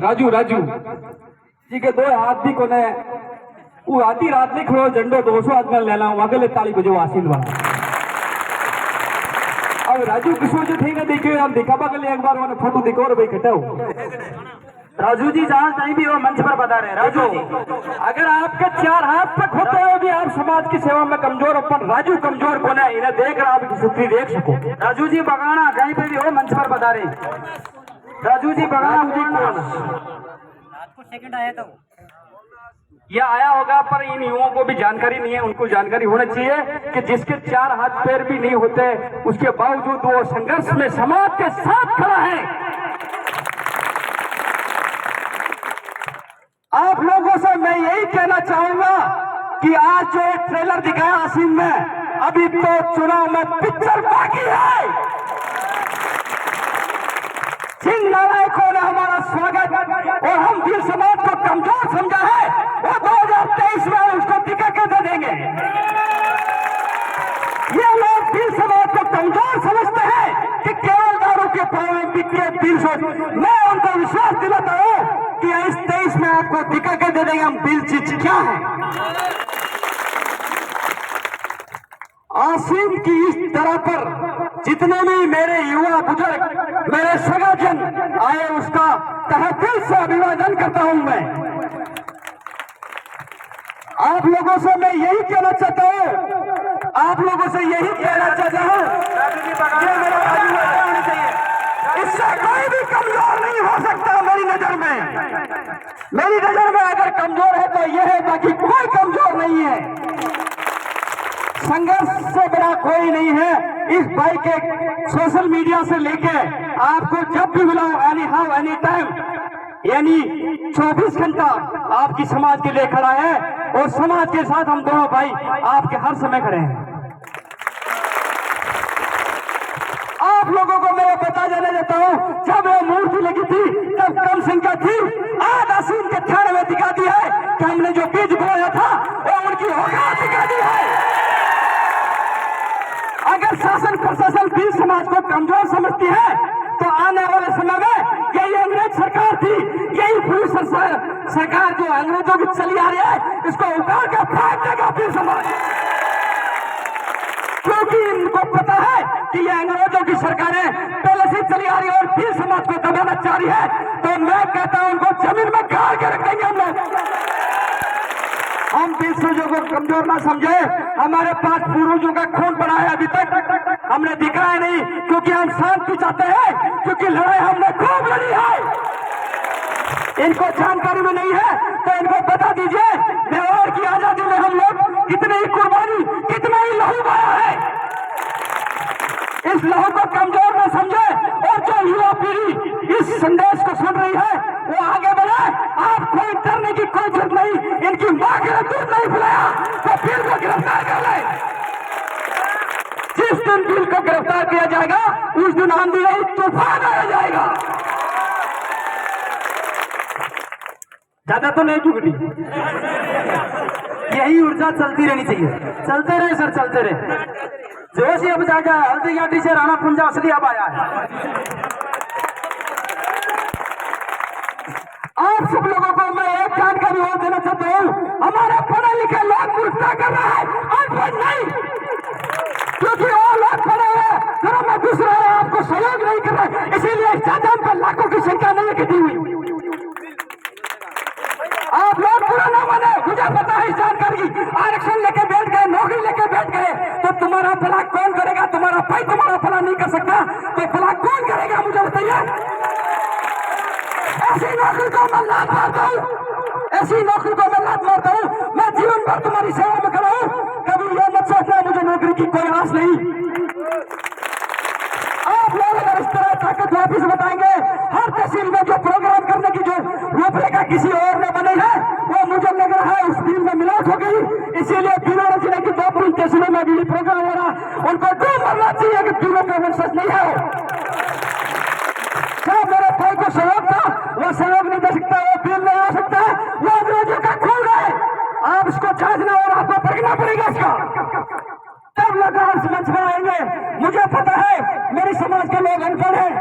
राजू राजू जी के दो हाथ भी कोने वो आधी रात नहीं खड़ो झंडो 200 आदमी लेना अगले ताली बजे आसीन वाला अब राजू किशोर जो थे ना देखियो हम दिखावा के लिए एक बार उन्होंने फोटो दिखो और भाई खटाओ राजू जी जहाँ कहीं भी हो मंच पर बता रहे राजू अगर आपके 4 हाथ तक होते हुए भी आप समाज की सेवा में कमजोर अपन राजू कमजोर कौन है इन्हें देख कर आप शक्ति देख सको। राजू जी बगाना कहीं पे भी हो मंच पर बता रहे राजू जी बगाना सेकंड आया था यह आया होगा पर इन युवाओं को भी जानकारी नहीं है। उनको जानकारी होना चाहिए कि जिसके 4 हाथ पैर भी नहीं होते उसके बावजूद वो संघर्ष में समाज के साथ खड़ा है। आप लोगों से मैं यही कहना चाहूंगा कि आज जो एक ट्रेलर दिखाया आसिम में अभी तो चुनाव में पिक्चर बाकी है। जिन नालायकों ने हमारा स्वागत और हम वीर समाज को कमजोर समझा है वो 2023 में उसको टिकट दे देंगे। ये लोग वीर समाज को कमजोर समझते हैं कि केवल दारू के पाव में बिक के 300। मैं उनको विश्वास दिलाता हूं कि इस 23 में आपको दिखा के दे देंगे हम बिल चीज क्या है। आसिम की इस तरह पर जितने भी मेरे युवा बुजुर्ग मेरे सगाजन आए उसका तहे दिल से अभिवादन करता हूं। मैं आप लोगों से मैं यही कहना चाहता हूं आप लोगों से यही कहना चाहता हूं इससे कोई भी कमजोर नहीं हो सकता। मेरी नजर में अगर कमजोर है तो यह है बाकी कोई कमजोर नहीं है। संघर्ष से बड़ा कोई नहीं है। इस भाई के सोशल मीडिया से लेके आपको जब भी बुलाओ एनी हाउ एनी टाइम यानी 24 घंटा आपकी समाज के लिए खड़ा है और समाज के साथ हम दोनों भाई आपके हर समय खड़े हैं। आप लोगों को मैं बता जाना चाहता हूं जब वो मूर्ति लगी थी तब कम संख्या थी। आज आसिम के थाने में दिखा दिया है कि हमने जो बीज बोया था वो उनकी औकात दिखा दी है। अगर शासन प्रशासन वीर समाज को कमजोर समझती है तो आने वाले समय में यही अंग्रेज सरकार थी यही पुलिस सरकार जो अंग्रेजों की चली आ रही है इसको उखाड़ के फेंक देगा वीर समाज। क्योंकि इनको पता है कि ये अंग्रेजों की सरकारें पहले से चली आ रही है और वीर समाज को दबाना चाह रही है। तो मैं कहता हूं उनको जमीन में गाड़ के रख देंगे हम लोग। हम वीर समाजों को कमजोर ना समझे। हमारे पास पूर्वजों का खून पड़ा है अभी तक हमने दिखाया नहीं क्योंकि हम शांति चाहते हैं क्योंकि लड़ाई हमने खूब लड़ी है। इनको जानकारी में नहीं है तो इनको बता दीजिए बिहार की आजादी में हम लोग कितनी ही कुर्बानी कितना ही लहू बहाया है। इस लहू को कमजोर न समझे और जो युवा पीढ़ी इस संदेश को सुन रही है वो आगे बढ़े। आप कोई डरने की कोई जरूरत नहीं। इनकी मां के दूध नहीं पिलाया तो बिल को गिरफ्तार कर ले। जिस दिन बिल को गिरफ्तार किया जाएगा उस दिन आंधी नहीं तूफान आ जाएगा। ज्यादा तो नहीं टूटी यही ऊर्जा चलती रहनी चाहिए। चलते रहे सर चलते रहे। जोश अब जाएगा हल्दी घाटी से राणा पुंजा असली अब आया है। आप सब लोगों को मैं एक जानकारी और देना चाहता हूं हमारे पढ़े लिखे लोग मूर्खता कर रहा है अनपढ़ नहीं क्योंकि वो लोग पढ़े हुए घरों में घुस रहे हैं आपको सहयोग नहीं कर रहे इसीलिए जाजाम पर लाखों की संख्या नहीं इकट्ठी हुई। आप लोग पूरा ना माने मुझे पता है इस जानकारी आरक्षण लेके बैठ गए नौकरी लेके बैठ गए तो तुम्हारा भला कौन करेगा। तुम्हारा भाई तुम्हारा भला नहीं कर सकता तो भला कौन करेगा मुझे बताइए। ऐसी नौकरी को मैं लात मारता हूँ ऐसी नौकरी को मैं लात मारता हूँ। मैं जीवन भर तुम्हारी सेवा में खड़ा हूँ। कभी यह मत सोचना मुझे नौकरी की कोई आस नहीं। आप लोग अगर इस तरह ताकत वापिस बताएंगे हर तहसील में जो प्रोग्राम करने की जो रूपरेखा किसी और ने बनी है वो मुझे लग रहा है उस दिन में मिलावट हो गई। इसीलिए बीमार जिले की 2 तहसीलों में भी प्रोग्राम हो रहा उनको डूब मरना चाहिए कि तीनों का वंशज नहीं है। क्या मेरे भाई को सहयोग था वो सहयोग नहीं दे सकता वो बिल नहीं हो सकता वो अंग्रेजों का खून है। आप इसको जांचना और आपको परखना पड़ेगा इसका तब लगा हम समझ में आएंगे। मुझे पता है मेरे समाज के लोग अनपढ़ हैं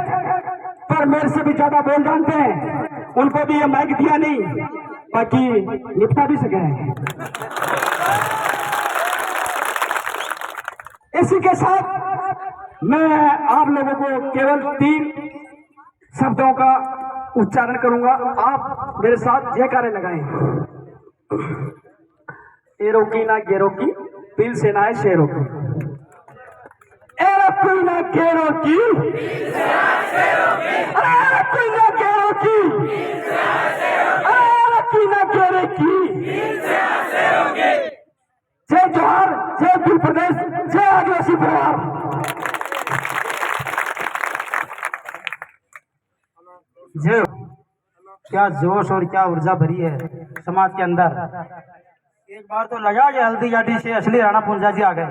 पर मेरे से भी ज्यादा बोल जानते हैं उनको भी ये माइक दिया नहीं बाकी निपटा भी सके। इसी के साथ मैं आप लोगों को केवल 3 शब्दों का उच्चारण करूंगा, आप मेरे साथ जयकारे लगाएं। एरो की ना गेरो की दिल से ना है शेरों की, एरो की ना गेरो की, एरो की ना गेरो की, एरो की ना गेरे की। जय जोहार, जय उत्तर प्रदेश, जय आदिवासी परिवार। जय। क्या जोश और क्या ऊर्जा भरी है समाज के अंदर। एक बार तो लगा कि हल्दी घाटी से असली राणा पुंजा जी आ गए,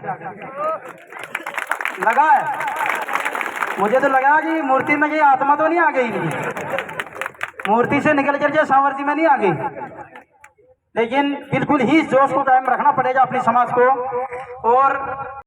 लगा है। मुझे तो लगा कि मूर्ति में ये आत्मा तो नहीं आ गई इनकी, मूर्ति से निकल करके सांवर जी में नहीं आ गई, लेकिन बिल्कुल ही जोश को कायम रखना पड़ेगा अपने समाज को। और